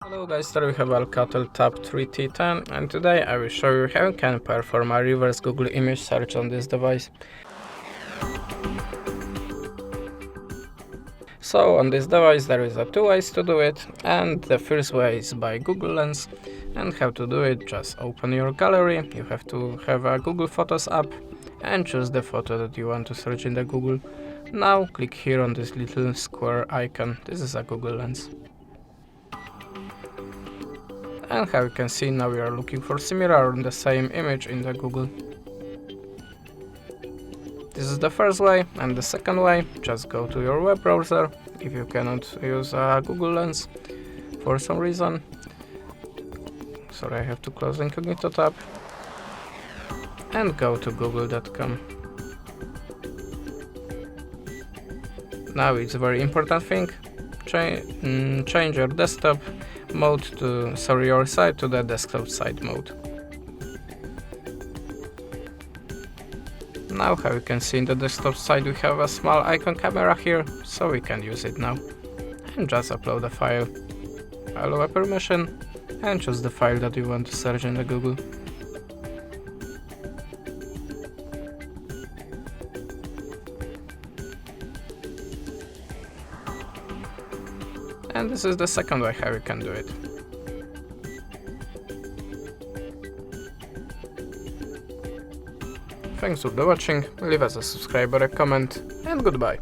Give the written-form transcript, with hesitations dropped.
Hello guys, today we have Alcatel Tab 3T10 and today I will show you how you can perform a reverse Google image search on this device. So on this device there is two ways to do it, and the first way is by Google Lens. And how to do it: just open your gallery, you have to have a Google Photos app and choose the photo that you want to search in the Google. Now click here on this little square icon, this is a Google Lens. And how you can see, now we are looking for similar or the same image in the Google. This is the first way, and the second way, just go to your web browser if you cannot use a Google Lens for some reason. Sorry, I have to close the incognito tab and go to google.com. Now it's a very important thing, change your desktop mode to, your site to the desktop site mode. Now how you can see in the desktop side we have a small icon camera here, so we can use it now. And just upload a file, allow a permission and choose the file that you want to search in the Google. And this is the second way how you can do it. Thanks for watching, leave us a subscribe or a comment, and goodbye.